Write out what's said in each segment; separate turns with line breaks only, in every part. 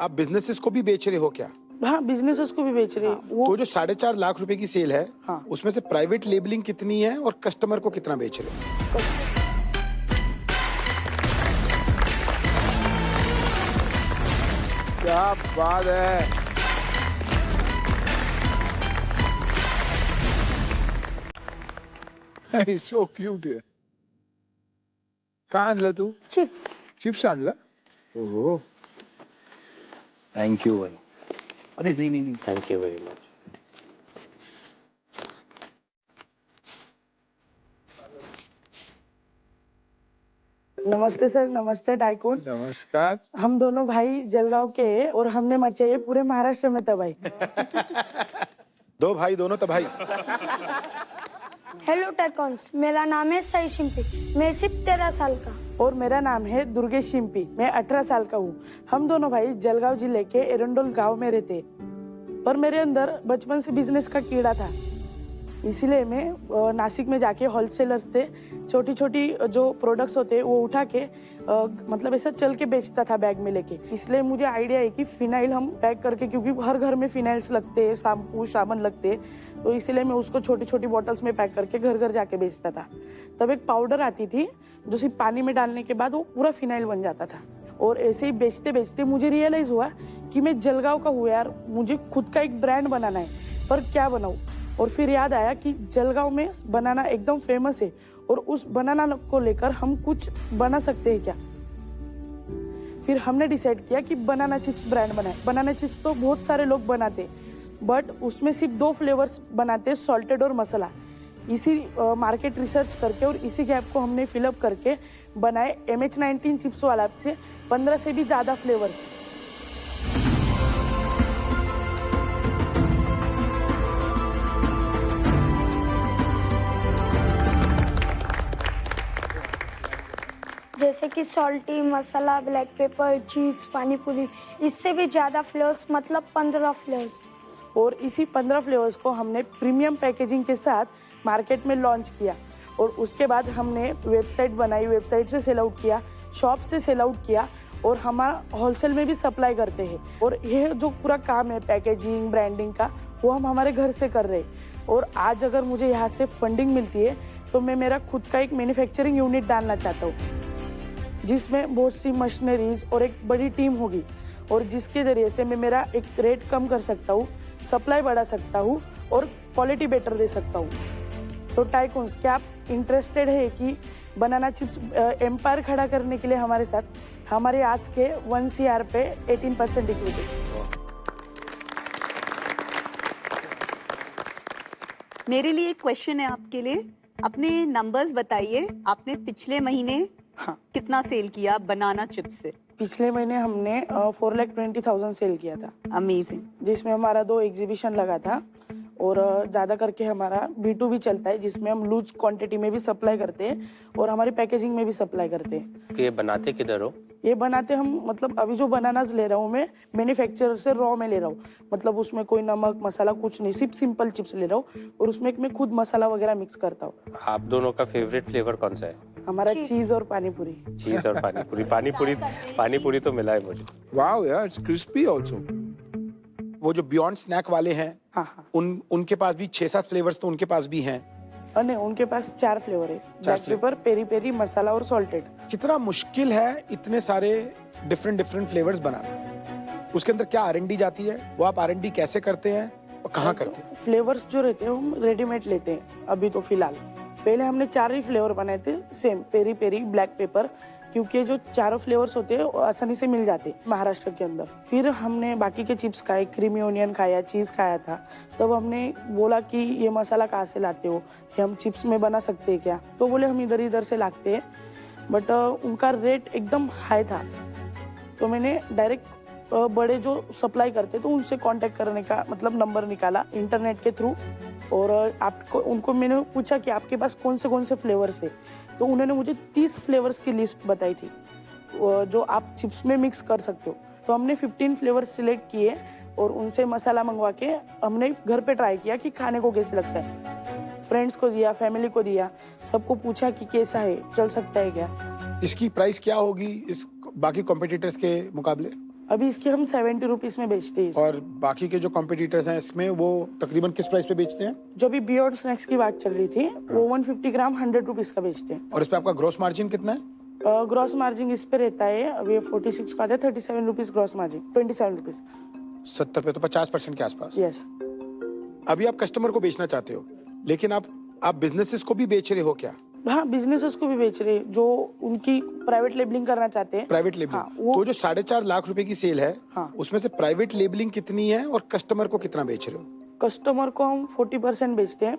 आप बिजनेसेस को भी बेच रहे हो क्या?
हाँ, बिजनेसेस को भी बेच रहे हैं। वो
तो जो 4.5 लाख रुपए की सेल है,
हाँ।
उसमें से प्राइवेट लेबलिंग कितनी है और कस्टमर को कितना बेच रहे हो?
क्या बात है। He's so cute here. काय आणलं तू?
चिप्स.
चिप्स आणलं? हो.
थैंक यू भाई.
अरे नहीं.
Thank you very much.
नमस्ते सर, नमस्ते टाइकून.
नमस्कार.
हम दोनों भाई जलगांव के हैं और हमने मचाई है पूरे महाराष्ट्र में तबाही.
दो भाई दोनों तबाही.
हेलो टाइकॉन्स, मेरा नाम है साई शिंपी. मैं सिर्फ 13 साल का.
और मेरा नाम है दुर्गेश शिंपी. मैं 18 साल का हूँ. हम दोनों भाई जलगांव जिले के एरंडोल गांव में रहते. और मेरे अंदर बचपन से बिजनेस का कीड़ा था. इसीलिए मैं नासिक में जाके होलसेलर्स से छोटी छोटी जो प्रोडक्ट्स होते हैं वो उठा के मतलब ऐसा चल के बेचता था बैग में लेके. इसलिए मुझे आइडिया है कि फिनाइल हम पैक करके, क्योंकि हर घर में फिनाइल्स लगते हैं, शैम्पू साबुन लगते हैं, तो इसलिए मैं उसको छोटी छोटी बॉटल्स में पैक करके घर घर जाके बेचता था. तब एक पाउडर आती थी जो सिर्फ पानी में डालने के बाद वो पूरा फिनाइल बन जाता था. और ऐसे ही बेचते बेचते मुझे रियलाइज हुआ कि मैं जलगांव का हूँ यार, मुझे खुद का एक ब्रांड बनाना है, पर क्या बनाऊँ. और फिर याद आया कि जलगांव में बनाना एकदम फेमस है और उस बनाना को लेकर हम कुछ बना सकते हैं क्या. फिर हमने डिसाइड किया कि बनाना चिप्स ब्रांड बनाए. बनाना चिप्स तो बहुत सारे लोग बनाते, बट उसमें सिर्फ 2 फ्लेवर्स बनाते, सॉल्टेड और मसाला. इसी मार्केट रिसर्च करके और इसी गैप को हमने फिलअप करके बनाए MH19 चिप्स वाला से 15 से भी ज़्यादा फ्लेवर्स.
जैसे कि सॉल्टी, मसाला, ब्लैक पेपर, चीज, पानी पूरी. इससे भी ज़्यादा फ्लेवर्स, मतलब 15 फ्लेवर्स.
और इसी 15 फ्लेवर्स को हमने प्रीमियम पैकेजिंग के साथ मार्केट में लॉन्च किया. और उसके बाद हमने वेबसाइट बनाई, वेबसाइट से सेल आउट किया, शॉप से सेल आउट किया और हमारा होलसेल में भी सप्लाई करते हैं. और यह जो पूरा काम है पैकेजिंग ब्रांडिंग का, वो हम हमारे घर से कर रहे हैं. और आज अगर मुझे यहाँ से फंडिंग मिलती है तो मैं मेरा खुद का एक मैन्युफैक्चरिंग यूनिट डालना चाहता हूँ, जिसमें बहुत सी मशीनरीज और एक बड़ी टीम होगी, और जिसके ज़रिए से मैं मेरा एक रेट कम कर सकता हूँ, सप्लाई बढ़ा सकता हूँ और क्वालिटी बेटर दे सकता हूँ. तो टाइकून्स, क्या आप इंटरेस्टेड है कि बनाना चिप्स एम्पायर खड़ा करने के लिए हमारे साथ? हमारे आज के 1 CR पे 18% इक्विटी.
मेरे लिए एक क्वेश्चन है आपके लिए. अपने नंबर्स बताइए. आपने पिछले महीने
हाँ,
कितना सेल किया बनाना चिप्स से?
पिछले महीने हमने 4,20,000 सेल किया था,
अमेजिंग.
जिसमें हमारा 2 एग्जीबिशन लगा था. और ज़्यादा करके हमारा B2B चलता है, जिसमें हम लूज क्वांटिटी में भी सप्लाई करते हैं और हमारी पैकेजिंग में भी सप्लाई करते हैं.
ये बनाते किधर हो?
ये बनाते हम, मतलब अभी जो बनानाज ले रहा हूँ मैं मैन्युफैक्चरर से रॉ में ले रहा हूँ. मतलब उसमें कोई नमक मसाला कुछ नहीं, सिर्फ सिंपल चिप्स ले रहा हूँ और उसमें मैं खुद मसाला वगैरह मिक्स करता हूँ.
आप दोनों का फेवरेट फ्लेवर कौन सा है?
हमारा चीज और पानी पूरी.
चीज और पानी पूरी तो मिला है मुझे.
Wow, yeah, it's crispy also.
वो जो बियॉन्ड स्नैक वाले हैं,
हाँ.
उनके पास भी 6-7 फ्लेवर्स तो उनके पास भी हैं.
और नहीं, उनके पास 4 फ्लेवर है, ब्लैक पेपर, पेरी पेरी, मसाला और सॉल्टेड.
कितना मुश्किल है इतने सारे डिफरेंट फ्लेवर्स बनाना? उसके अंदर क्या R&D जाती है? वो आप R&D कैसे करते हैं और कहाँ करते हैं?
फ्लेवर्स जो रहते हैं हम रेडीमेड लेते हैं अभी तो फिलहाल. पहले हमने 4 ही फ्लेवर बनाए थे same, peri peri, black pepper, क्योंकि जो 4 फ्लेवर्स होते हैं वो आसानी से मिल जाते हैं महाराष्ट्र के अंदर. फिर हमने बाकी के चिप्स खाए, क्रीमी ओनियन खाया, चीज़ खाया था. तब हमने बोला कि ये मसाला कहाँ से लाते हो, ये हम चिप्स में बना सकते हैं क्या? तो बोले हम इधर इधर से लाते हैं, बट उनका रेट एकदम हाई था. तो मैंने डायरेक्ट बड़े जो सप्लाई करते तो उनसे कांटेक्ट करने का मतलब नंबर निकाला इंटरनेट के थ्रू. और उनको मैंने पूछा कि आपके पास कौन से फ्लेवर्स है. तो उन्होंने मुझे 30 फ्लेवर्स की लिस्ट बताई थी जो आप चिप्स में मिक्स कर सकते हो. तो हमने 15 फ्लेवर्स सिलेक्ट किए और उनसे मसाला मंगवा के हमने घर पे ट्राई किया कि खाने को कैसे लगता है. फ्रेंड्स को दिया, फैमिली को दिया, सबको पूछा कि कैसा है, चल सकता है क्या.
इसकी प्राइस क्या होगी इस बाकी कॉम्पिटिटर्स के मुकाबले?
अभी इसकी हम 70 रुपीज में बेचते हैं।
और बाकी के जो कॉम्पिटिटर्स हैं इसमें वो तकरीबन किस प्राइस पे बेचते हैं?
जो भी बियॉन्ड स्नैक्स की बात चल रही थी वो 150 ग्राम 100 रुपीज का बेचते हैं।
और इस पे आपका ग्रोस मार्जिन कितना है?
ग्रॉस मार्जिन इस पे रहता है, अभी 46 का आता है, 37 रुपीज ग्रॉस मार्जिन, 27 रुपीज।
70 पे तो 50% के आसपास।
यस।
अभी आप कस्टमर को बेचना चाहते हो, लेकिन आप बिजनेसेस को भी बेच रहे हो क्या?
हाँ, बिजनेसेस को भी बेच रहे हैं जो उनकी प्राइवेट लेबलिंग करना चाहते हैं।
Private labelling.
हाँ, वो
तो जो 4.5 लाख रुपए की सेल है,
हाँ।
उसमें से प्राइवेट लेबलिंग कितनी है और कस्टमर को कितना बेच रहे हो?
कस्टमर को हम 40% बेचते हैं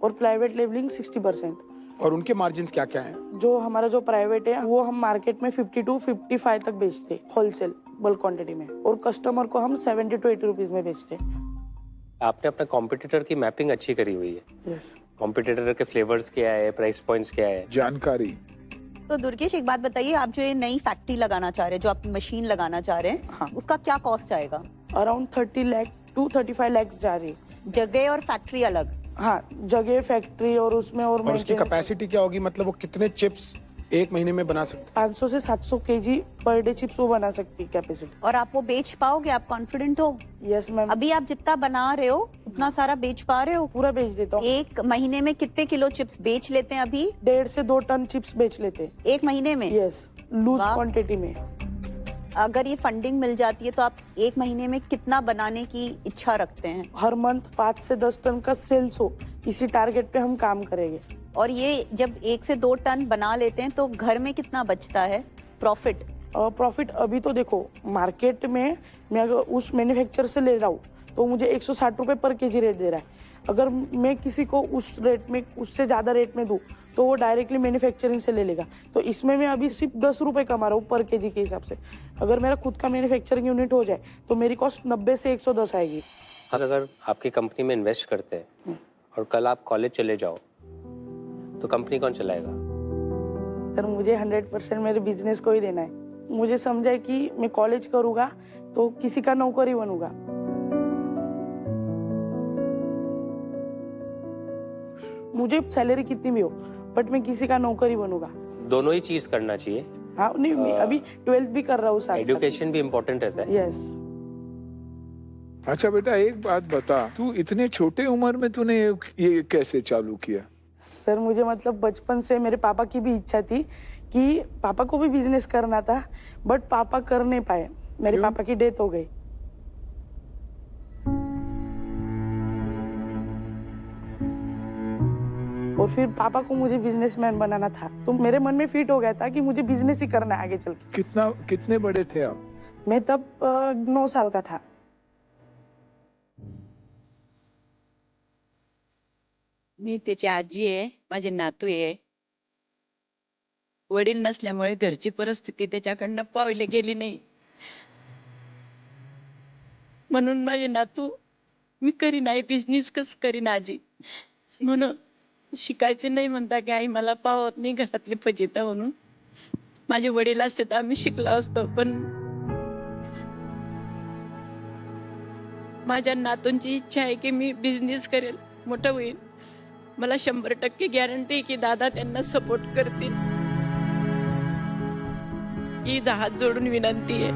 और प्राइवेट लेबलिंग 60%।
और उनके मार्जिन क्या क्या हैं?
जो हमारा जो प्राइवेट है वो हम मार्केट में 50 to 55 तक बेचते हैं होलसेल बल्क क्वांटिटी में, और कस्टमर को हम 70 to 80 रुपीज में बेचते हैं।
आपने अपने कॉम्पिटिटर की मैपिंग अच्छी करी हुई है।
यस।
कॉम्पिटिटर के फ्लेवर्स क्या है, प्राइस पॉइंट्स क्या है?
जानकारी।
तो दुर्गेश एक बात बताइए, आप जो ये नई फैक्ट्री लगाना चाह रहे हैं, जो आप मशीन लगाना चाह रहे हैं,
हाँ।
उसका क्या कॉस्ट आएगा?
अराउंड 30 लाख to 35 लाख जा रही है।
जगह और फैक्ट्री अलग?
हाँ, जगह, फैक्ट्री और उसमें और
और उसकी
maintenance।
कैपेसिटी क्या होगी? मतलब वो कितने चिप्स एक महीने में बना सकते
500 से 700 kg पर डे चिप्स वो बना सकती है कैपेसिटी।
और आप वो बेच पाओगे? आप कॉन्फिडेंट हो?
Yes ma'am.
अभी आप जितना बना रहे हो उतना सारा बेच पा रहे हो?
पूरा बेच देता हूँ।
एक महीने में कितने किलो चिप्स बेच लेते हैं अभी?
1.5 से 2 टन चिप्स बेच लेते हैं।
एक महीने में?
यस, लूज
वाह।
क्वांटिटी में।
अगर ये फंडिंग मिल जाती है तो आप एक महीने में कितना बनाने की इच्छा रखते हैं?
हर मंथ 5 से 10 टन का सेल्स हो, इसी टारगेट पे हम काम करेंगे।
और ये जब 1 से 2 टन बना लेते हैं तो घर में कितना बचता है प्रॉफिट?
प्रॉफिट अभी तो देखो मार्केट में मैं अगर उस मैन्युफैक्चर से ले रहा हूँ तो मुझे 160 रुपए पर केजी रेट दे रहा है। अगर मैं किसी को उस रेट में, उससे ज़्यादा रेट में दूँ तो वो डायरेक्टली मैन्युफैक्चरिंग से ले लेगा। तो इसमें मैं अभी सिर्फ 10 रुपए कमा रहा हूँ पर केजी के हिसाब से। अगर मेरा खुद का मैन्युफैक्चरिंग यूनिट हो जाए तो मेरी कॉस्ट 90 से 110 आएगी।
अगर आपकी कंपनी में इन्वेस्ट करते हैं और कल आप कॉलेज चले जाओ तो कंपनी कौन चलाएगा?
सर मुझे 100% मेरे बिजनेस को ही देना है। मुझे समझा है कि मैं कॉलेज करूँगा तो किसी का नौकरी बनूंगा। मुझे सैलरी कितनी भी हो बट मैं किसी का नौकरी बनूंगा।
दोनों ही चीज करना चाहिए।
हाँ, नहीं मैं अभी 12th भी कर रहा हूँ साथ।
एजुकेशन भी इम्पोर्टेंट रहता है।
यस।
अच्छा बेटा एक बात बता, तू इतने छोटे उम्र में तूने ये कैसे चालू किया?
सर मुझे मतलब बचपन से मेरे पापा की भी इच्छा थी कि पापा को भी बिजनेस करना था बट पापा कर नहीं पाए। मेरे
क्यों?
पापा की डेथ हो गई। और फिर पापा को मुझे बिजनेसमैन बनाना था तो मेरे मन में फिट हो गया था कि मुझे बिजनेस ही करना है आगे चल के।
कितने बड़े थे आप?
मैं तब 9 साल का था।
मी त्याची आजी आहे, माझे नातू आहे. वडील नसल्यामुळे घरची परिस्थिती त्याच्याकडनं पावले गेली नाही. म्हणून माझे नातू मी करीन आई बिझनेस कसं करीन आजी, म्हणून शिकायचे नाही म्हणता की आई मला पावत नाही घरातले फजिता म्हणून. माझे वडील असते तर आम्ही शिकलो असतो, पण माझ्या नातूंची इच्छा आहे की मी बिझनेस करेल, मोठं होईल. मला 100% गॅरंटी आहे की दादा त्यांना सपोर्ट करतील. ही हात जोडून विनंती आहे.